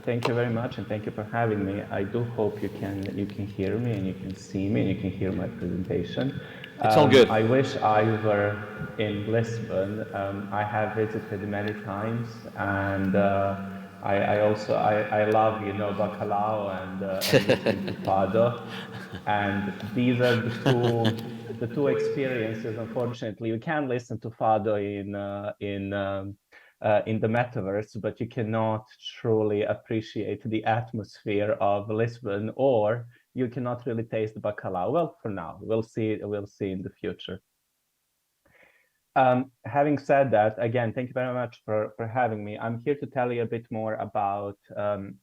Thank you very much, and thank you for having me. I do hope you can hear me and you can see me and you can hear my presentation. It's all good. I wish I were in Lisbon. I have visited many times, and I love bacalhau and listening to fado, and these are the two experiences. Unfortunately, you can listen to fado in the metaverse, but you cannot truly appreciate the atmosphere of Lisbon, or you cannot really taste bacalhau. Well, for now, we'll see. We'll see in the future. Having said that, again, thank you very much for having me. I'm here to tell you a bit more about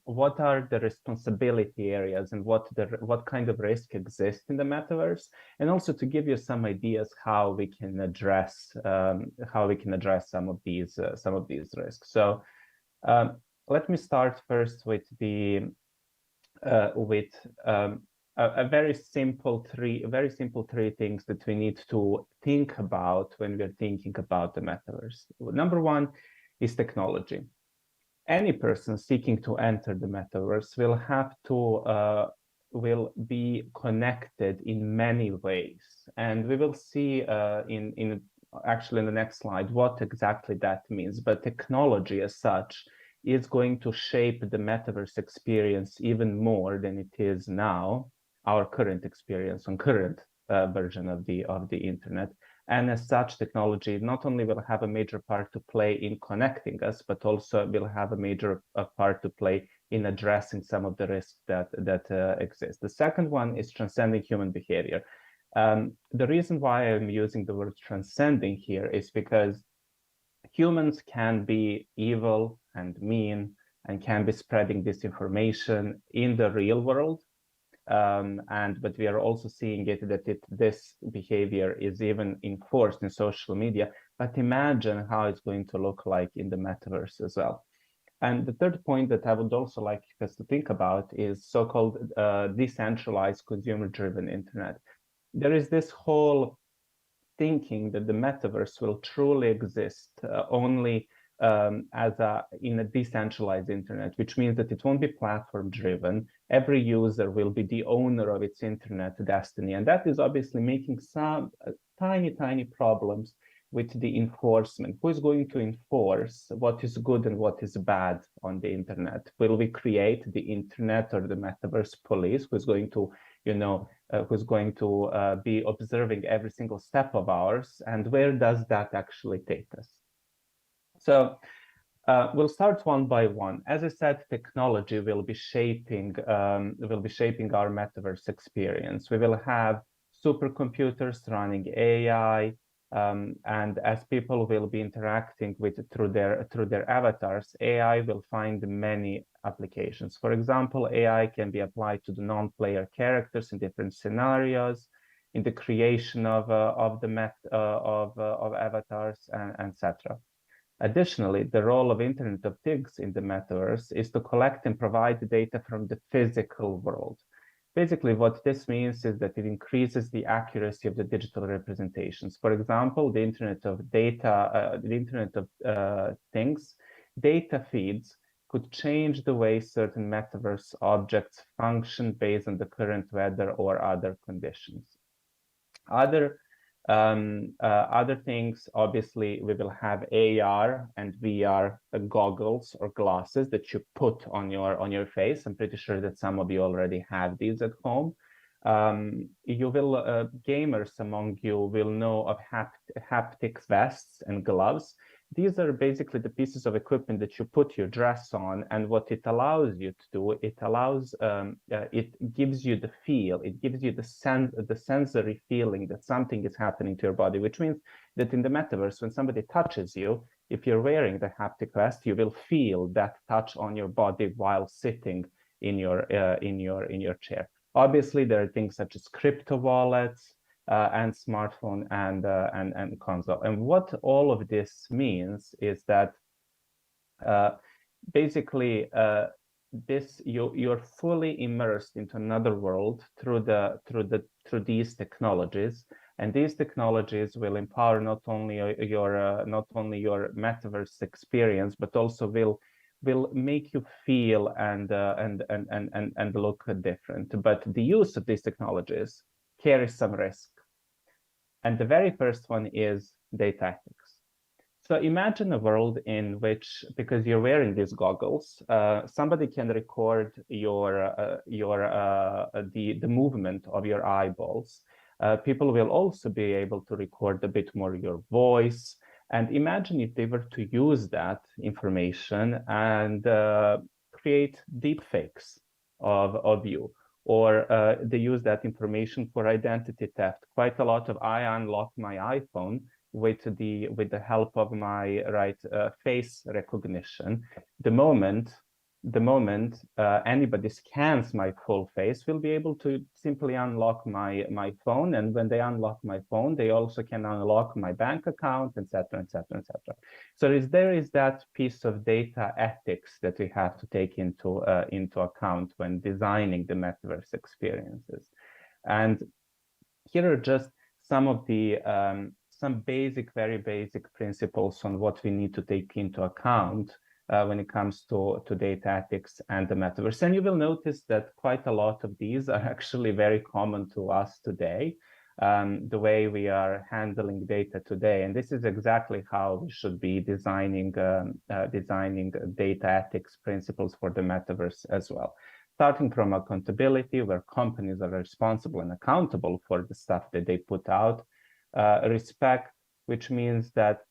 what are the responsibility areas and what kind of risk exists in the metaverse, and also to give you some ideas how we can address some of these risks. So let me start first with the with a very simple three things that we need to think about when we're thinking about the metaverse. Number one is technology. Any person seeking to enter the metaverse will have to will be connected in many ways, and we will see actually in the next slide what exactly that means. But technology as such is going to shape the metaverse experience even more than it is now, our current experience on current version of the internet. And as such, technology not only will have a major part to play in connecting us, but also will have a major part to play in addressing some of the risks that exist. The second one is transcending human behavior. The reason why I'm using the word transcending here is because humans can be evil and mean and can be spreading disinformation in the real world. But we are also seeing this behavior is even enforced in social media. But imagine how it's going to look like in the metaverse as well. And the third point that I would also like us to think about is so-called decentralized consumer-driven internet. There is this whole thinking that the metaverse will truly exist only in a decentralized internet, which means that it won't be platform driven. Every user will be the owner of its internet destiny, and that is obviously making some tiny problems with the enforcement. Who is going to enforce what is good and what is bad on the internet? Will we create the internet or the metaverse police who's going to be observing every single step of ours, and where does that actually take us? So we'll start one by one. As I said, technology will be shaping our metaverse experience. We will have supercomputers running AI, and as people will be interacting through their avatars, AI will find many applications. For example, AI can be applied to the non-player characters in different scenarios, in the creation of avatars, and etc. Additionally, the role of Internet of Things in the metaverse is to collect and provide data from the physical world. Basically, what this means is that it increases the accuracy of the digital representations. For example, the Internet of Things data feeds could change the way certain metaverse objects function based on the current weather or other conditions. Other things, obviously, we will have AR and VR goggles or glasses that you put on your face. I'm pretty sure that some of you already have these at home. Gamers among you will know of haptic vests and gloves. These are basically the pieces of equipment that you put your dress on, and what it allows you to do, it gives you the feel, it gives you the sensory feeling that something is happening to your body, which means that in the metaverse, when somebody touches you, if you're wearing the haptic vest, you will feel that touch on your body while sitting in your chair. Obviously, there are things such as crypto wallets, and smartphone and console. And what all of this means is that basically you're fully immersed into another world through these technologies, and these technologies will empower not only your metaverse experience, but also will make you feel and look different. But the use of these technologies carries some risk. And the very first one is data ethics. So imagine a world in which, because you're wearing these goggles, somebody can record the movement of your eyeballs. People will also be able to record a bit more your voice. And imagine if they were to use that information and create deep fakes of you, or they use that information for identity theft. Quite a lot of I unlock my iPhone with the help of my face recognition. The moment anybody scans my full face, will be able to simply unlock my phone, and when they unlock my phone, they also can unlock my bank account, etc., etc., etc. So there is that piece of data ethics that we have to take into account when designing the metaverse experiences. And here are just some of the some very basic principles on what we need to take into account when it comes to data ethics and the metaverse. And you will notice that quite a lot of these are actually very common to us today, the way we are handling data today. And this is exactly how we should be designing data ethics principles for the metaverse as well. Starting from accountability, where companies are responsible and accountable for the stuff that they put out. Respect, which means that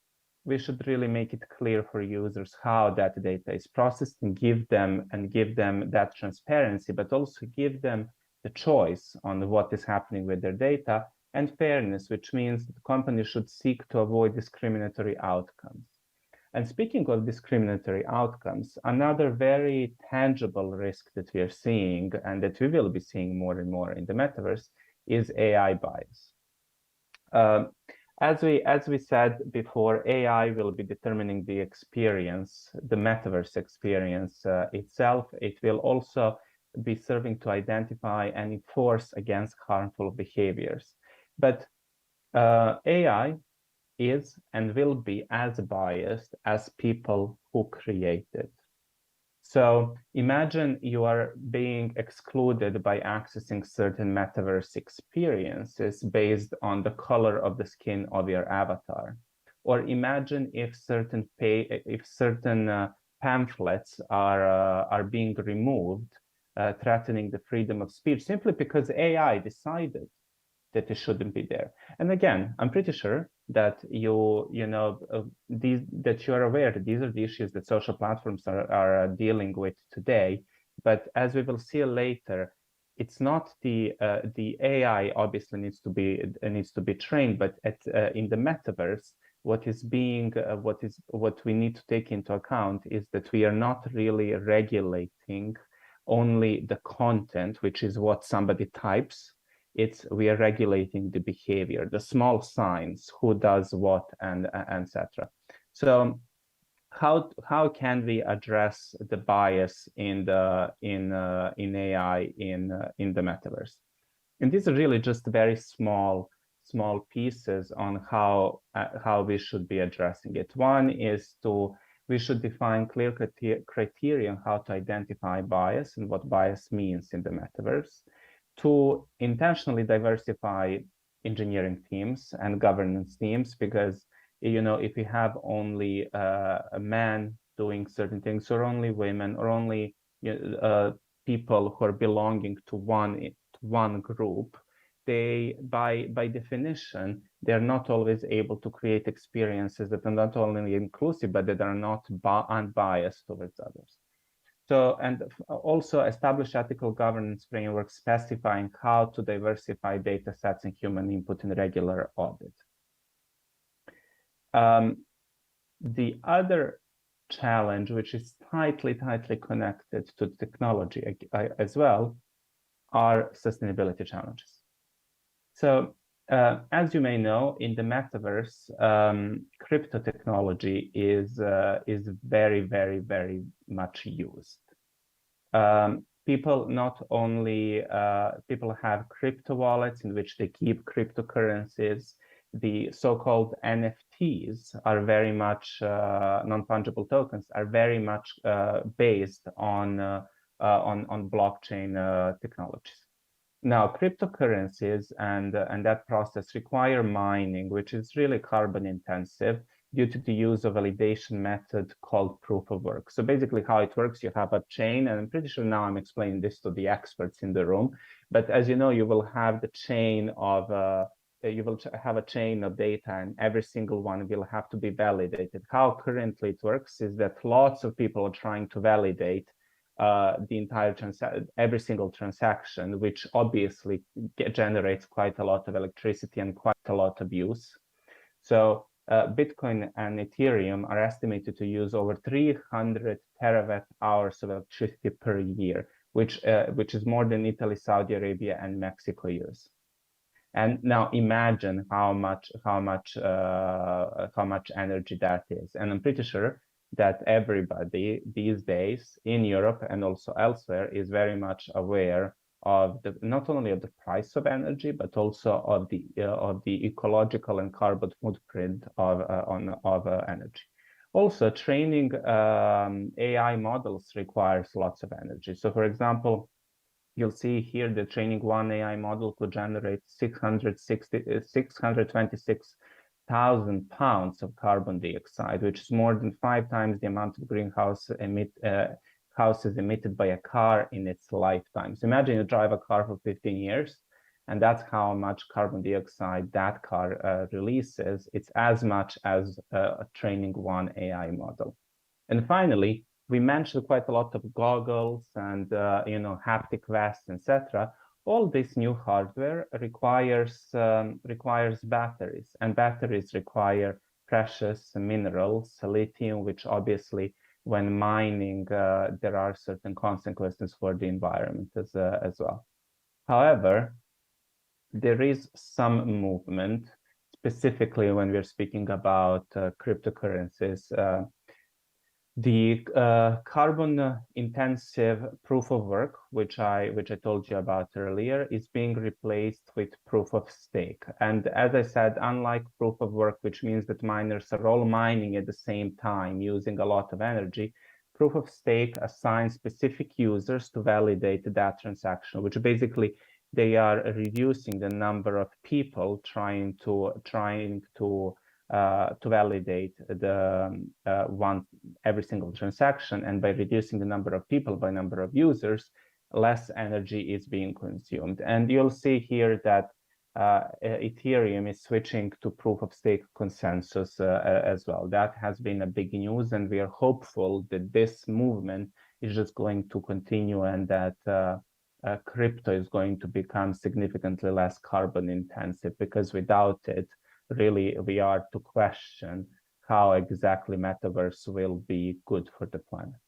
we should really make it clear for users how that data is processed, and give them that transparency, but also give them the choice on what is happening with their data. And fairness, which means that companies should seek to avoid discriminatory outcomes. And speaking of discriminatory outcomes, another very tangible risk that we are seeing, and that we will be seeing more and more in the metaverse, is AI bias. As we said before, AI will be determining the experience, the metaverse experience itself. It will also be serving to identify and enforce against harmful behaviors. But AI is and will be as biased as people who create it. So imagine you are being excluded by accessing certain metaverse experiences based on the color of the skin of your avatar. Or imagine if certain pamphlets are being removed, threatening the freedom of speech, simply because AI decided that it shouldn't be there. And again, I'm pretty sure that that you are aware that these are the issues that social platforms are dealing with today. But as we will see later, it's not the AI obviously needs to be trained, but in the metaverse, what we need to take into account is that we are not really regulating only the content, which is what somebody types. We are regulating the behavior, the small signs, who does what, and etc. So how can we address the bias in AI in the metaverse? And these are really just very small pieces on how we should be addressing it. One is we should define clear criteria on how to identify bias and what bias means in the metaverse. To intentionally diversify engineering teams and governance teams, because if we have only a man doing certain things, or only women, or only people who are belonging to one group, they by definition they're not always able to create experiences that are not only inclusive but that are not unbiased towards others. So, and also establish ethical governance frameworks specifying how to diversify data sets and human input in regular audit. The other challenge, which is tightly connected to technology as well, are sustainability challenges. So, as you may know, in the metaverse, crypto technology is very much used. People not only people have crypto wallets in which they keep cryptocurrencies. the so-called NFTs are very much non-fungible tokens are very much based on blockchain technologies. Now, cryptocurrencies and that process require mining, which is really carbon intensive due to the use of validation method called proof of work. So basically how it works, you have a chain, and I'm pretty sure now I'm explaining this to the experts in the room, but as you know, you will have the chain of you will have a chain of data, and every single one will have to be validated. How currently it works is that lots of people are trying to validate the entire every single transaction, which obviously generates quite a lot of electricity and quite a lot of use. So Bitcoin and Ethereum are estimated to use over 300 terawatt hours of electricity per year, which is more than Italy, Saudi Arabia, and Mexico use. And now imagine how much energy that is. And I'm pretty sure that everybody these days in Europe and also elsewhere is very much aware of not only of the price of energy, but also of the ecological and carbon footprint of energy. Also, training AI models requires lots of energy. So, for example, you'll see here the training one AI model could generate 626,000 pounds of carbon dioxide, which is more than 5 times the amount of greenhouse gases emitted by a car in its lifetime. So imagine you drive a car for 15 years, and that's how much carbon dioxide that car releases. It's as much as a training one AI model. And finally, we mentioned quite a lot of goggles and haptic vests, etc. All this new hardware requires batteries, and batteries require precious minerals, lithium, which obviously, when mining, there are certain consequences for the environment as well. However, there is some movement, specifically when we're speaking about cryptocurrencies. The carbon intensive proof of work, which I told you about earlier, is being replaced with proof of stake. And as I said, unlike proof of work, which means that miners are all mining at the same time using a lot of energy, proof of stake assigns specific users to validate that transaction, which basically they are reducing the number of people trying to validate every single transaction, and by reducing the number of people by number of users, less energy is being consumed. And you'll see here that Ethereum is switching to proof of stake consensus as well. That has been a big news, and we are hopeful that this movement is just going to continue, and that crypto is going to become significantly less carbon intensive, because without it, really, we are to question how exactly Metaverse will be good for the planet.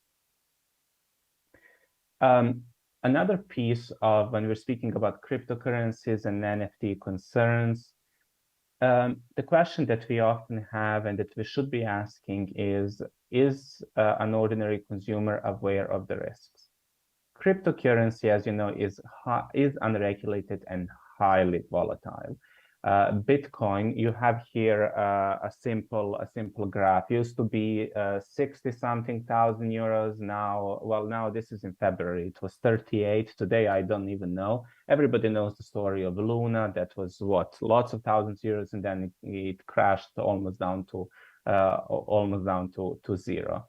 Another piece of when we're speaking about cryptocurrencies and NFT concerns, the question that we often have and that we should be asking is an ordinary consumer aware of the risks? Cryptocurrency, as you know, is unregulated and highly volatile. Bitcoin, you have here a simple graph. Used to be 60-something thousand euros. Now this is in February. It was 38. Today I don't even know. Everybody knows the story of Luna. That was what, lots of thousands of euros, and then it crashed almost down to zero.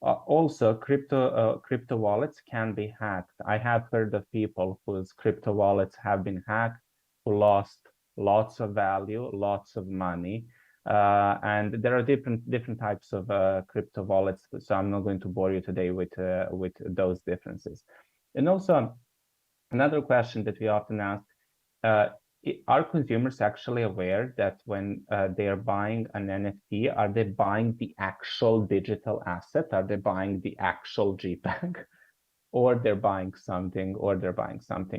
Also, crypto wallets can be hacked. I have heard of people whose crypto wallets have been hacked, who lost lots of value, lots of money, and there are different types of crypto wallets. So I'm not going to bore you today with those differences. And also, another question that we often ask: are consumers actually aware that when they are buying an NFT, are they buying the actual digital asset? Are they buying the actual JPEG? Or they're buying something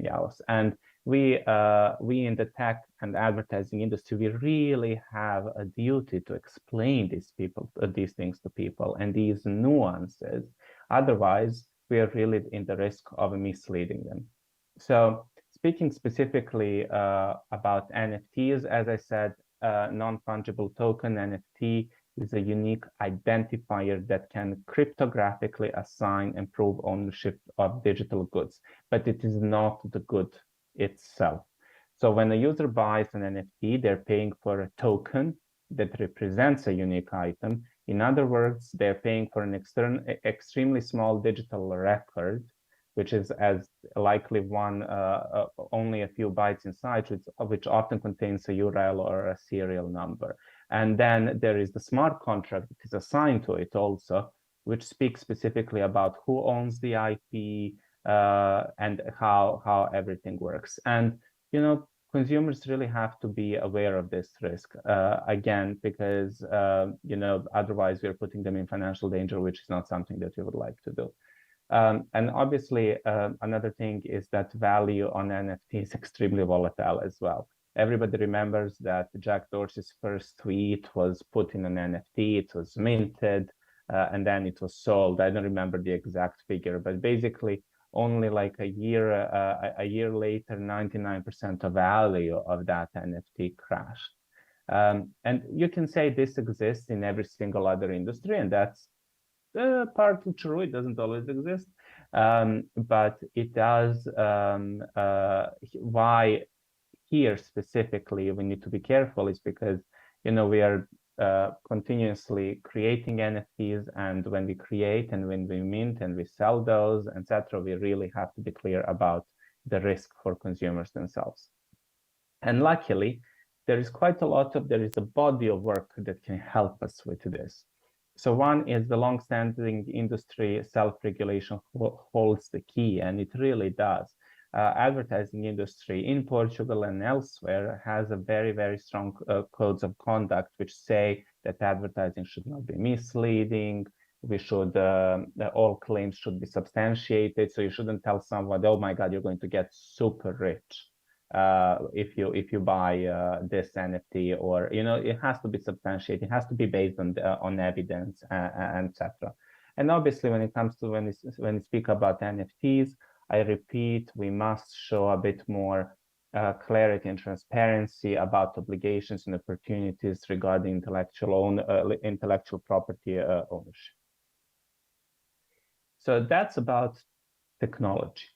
else? And we in the tech and advertising industry, we really have a duty to explain these things to people and these nuances. Otherwise, we are really in the risk of misleading them. So speaking specifically about NFTs, as I said, non-fungible token, NFT, is a unique identifier that can cryptographically assign and prove ownership of digital goods, but it is not the good itself. So when a user buys an NFT, they're paying for a token that represents a unique item. In other words, they're paying for an extremely small digital record, which is as likely one only a few bytes inside, which often contains a URL or a serial number. And then there is the smart contract that is assigned to it also, which speaks specifically about who owns the IP and how everything works. And consumers really have to be aware of this risk, again, because otherwise we're putting them in financial danger, which is not something that we would like to do. And obviously, another thing is that value on NFT is extremely volatile as well. Everybody remembers that Jack Dorsey's first tweet was put in an NFT, it was minted, and then it was sold. I don't remember the exact figure, but basically only like a year later, 99% of value of that NFT crashed. And you can say this exists in every single other industry, and that's partly true. It doesn't always exist, but it does. Why here specifically we need to be careful is because we are continuously creating NFTs, and when we create and when we mint and we sell those, etc., we really have to be clear about the risk for consumers themselves. And luckily, there is a body of work that can help us with this. So one is the long-standing industry self-regulation holds the key, and it really does. Advertising industry in Portugal and elsewhere has a very, very strong codes of conduct which say that advertising should not be misleading. We should all claims should be substantiated. So you shouldn't tell someone, "Oh my God, you're going to get super rich if you buy this NFT," or it has to be substantiated. It has to be based on evidence, and etc. And obviously, when it comes to when we speak about NFTs, I repeat, we must show a bit more clarity and transparency about obligations and opportunities regarding intellectual property ownership. So that's about technology.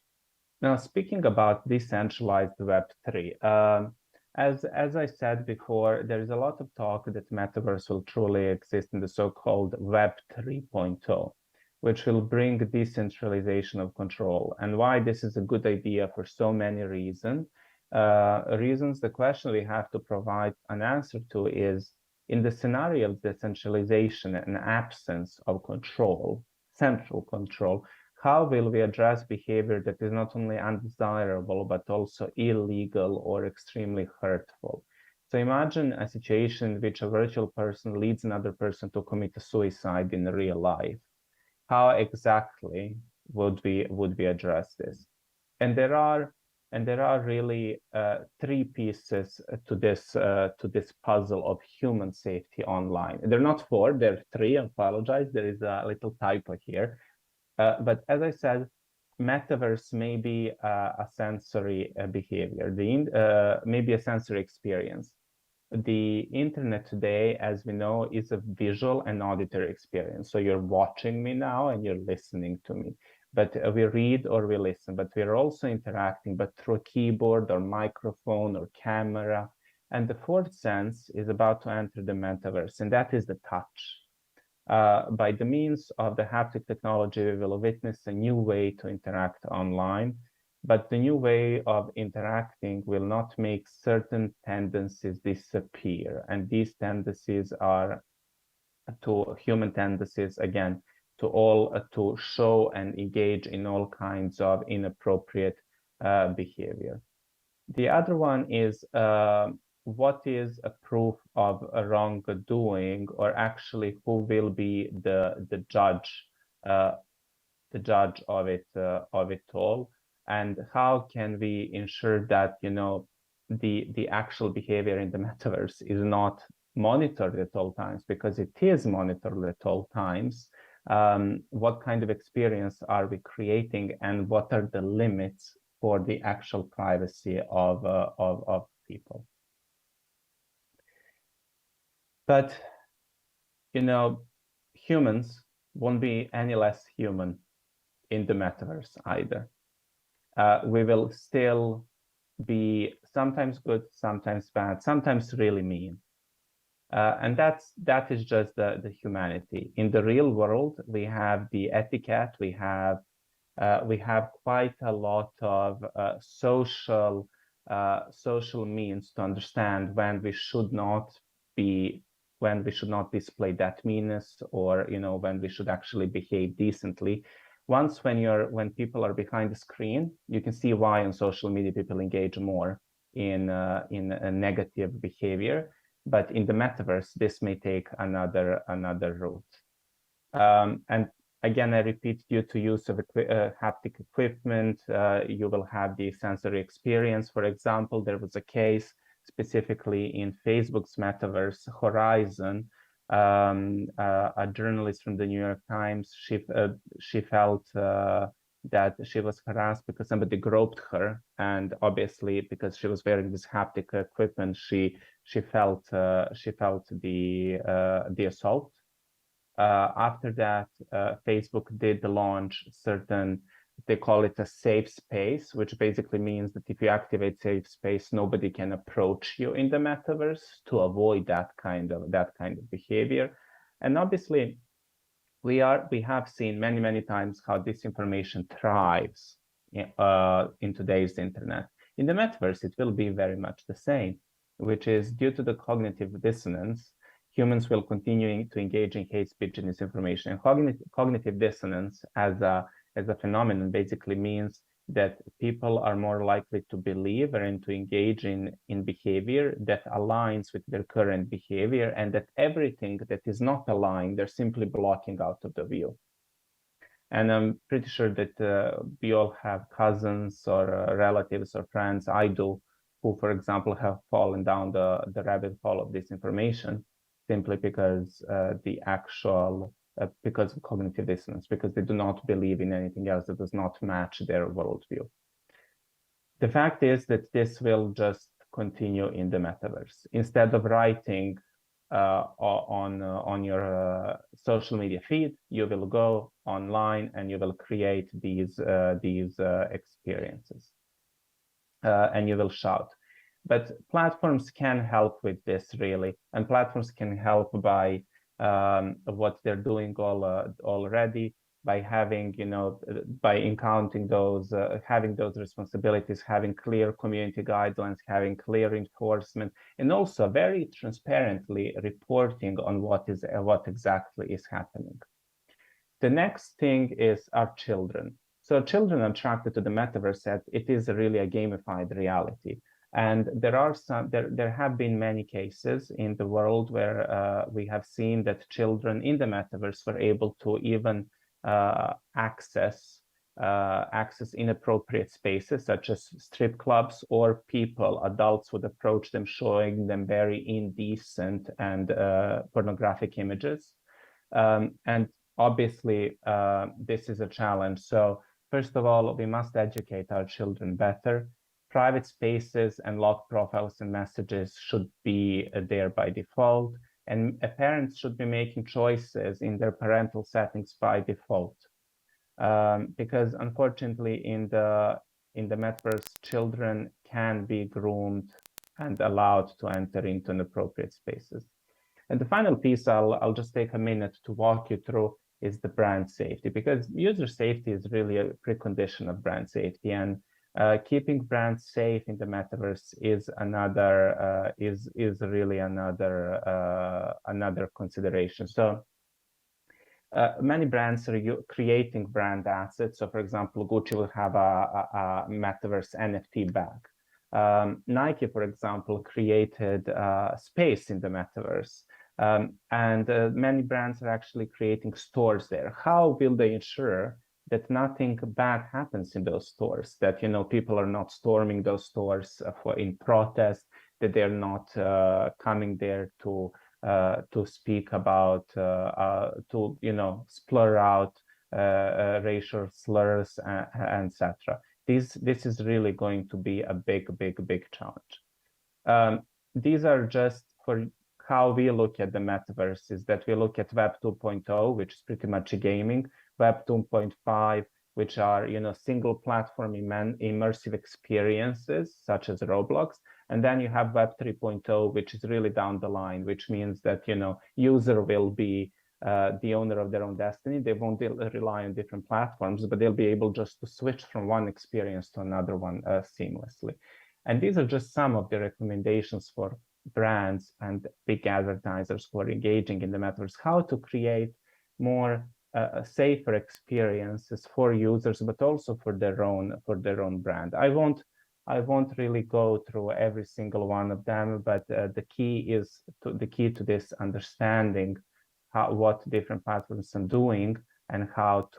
Now, speaking about decentralized Web3, as I said before, there is a lot of talk that Metaverse will truly exist in the so-called Web 3.0, which will bring decentralization of control. And why this is a good idea for so many reasons. The question we have to provide an answer to is, in the scenario of decentralization and absence of control, central control, how will we address behavior that is not only undesirable, but also illegal or extremely hurtful? So imagine a situation in which a virtual person leads another person to commit a suicide in real life. How exactly would we address this? And there are really three pieces to this puzzle of human safety online. They're not four, they're three. I apologize, there is a little typo here. But as I said, Metaverse may be a sensory behavior, maybe a sensory experience. The internet today, as we know, is a visual and auditory experience. So you're watching me now and you're listening to me. But we read or we listen, but we're also interacting, but through a keyboard or microphone or camera. And the fourth sense is about to enter the Metaverse, and that is the touch. By the means of the haptic technology, we will witness a new way to interact online, but the new way of interacting will not make certain tendencies disappear. And these tendencies are human tendencies, again, to show and engage in all kinds of inappropriate behavior. The other one is what is a proof of a wrongdoing, or actually who will be the judge of it all, and how can we ensure that the actual behavior in the metaverse is not monitored at all times, because it is monitored at all times. What kind of experience are we creating, and what are the limits for the actual privacy of people? But, you know, humans won't be any less human in the metaverse either. We will still be sometimes good, sometimes bad, sometimes really mean. And that is just the humanity. In the real world, we have the etiquette, we have quite a lot of social means to understand when we should not display that meanness, or when we should actually behave decently. When people are behind the screen, you can see why on social media people engage more in a negative behavior. But in the metaverse, this may take another route. And again, I repeat, due to use of haptic equipment, you will have the sensory experience. For example, there was a case specifically in Facebook's metaverse Horizon. A journalist from the New York Times, she felt that she was harassed because somebody groped her, and obviously because she was wearing this haptic equipment, she felt the assault. After that, Facebook did launch certain, they call it a safe space, which basically means that if you activate safe space, nobody can approach you in the metaverse, to avoid that kind of behavior. And obviously, we have seen many times how disinformation thrives in today's internet. In the metaverse, it will be very much the same, which is due to the cognitive dissonance. Humans will continue to engage in hate speech and disinformation. And cognitive dissonance as a phenomenon basically means that people are more likely to believe and to engage in behavior that aligns with their current behavior, and that everything that is not aligned, they're simply blocking out of the view. And I'm pretty sure that we all have cousins or relatives or friends, I do, who, for example, have fallen down the rabbit hole of disinformation simply because because of cognitive dissonance, because they do not believe in anything else that does not match their worldview. The fact is that this will just continue in the metaverse. Instead of writing on your social media feed, you will go online and you will create these experiences, and you will shout. But platforms can help with this, really, and platforms can help by what they're doing already, by having, by encountering those, having those responsibilities, having clear community guidelines, having clear enforcement, and also very transparently reporting on what exactly is happening. The next thing is our children. So children are attracted to the metaverse as it is really a gamified reality. And there have been many cases in the world where we have seen that children in the metaverse were able to even access inappropriate spaces, such as strip clubs, or adults would approach them, showing them very indecent and pornographic images. And obviously, this is a challenge. So first of all, we must educate our children better. Private spaces and locked profiles and messages should be there by default, and parents should be making choices in their parental settings by default, because unfortunately, in the metaverse, children can be groomed and allowed to enter into inappropriate spaces. And the final piece I'll just take a minute to walk you through is the brand safety, because user safety is really a precondition of brand safety, and keeping brands safe in the metaverse is another really another consideration. So many brands are creating brand assets. So for example, Gucci will have a metaverse NFT bag. Nike, for example, created space in the metaverse. And many brands are actually creating stores there. How will they ensure that nothing bad happens in those stores, that people are not storming those stores in protest, that they're not coming there to speak about, to splur out racial slurs, etc. This is really going to be a big challenge. These are just for how we look at the metaverse is that we look at Web 2.0, which is pretty much gaming, Web 2.5, which are, single platform immersive experiences such as Roblox. And then you have Web 3.0, which is really down the line, which means that, user will be the owner of their own destiny. They won't rely on different platforms, but they'll be able just to switch from one experience to another one seamlessly. And these are just some of the recommendations for brands and big advertisers who are engaging in the metaverse, how to create more safer experiences for users, but also for their own brand. I won't really go through every single one of them, but the key to this understanding what different platforms are doing and how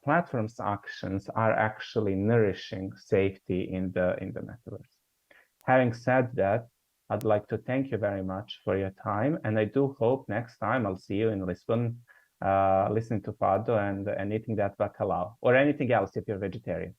platforms' actions are actually nourishing safety in the metaverse. Having said that, I'd like to thank you very much for your time, and I do hope next time I'll see you in Lisbon, listening to Fado and eating that bacalhau or anything else if you're vegetarian.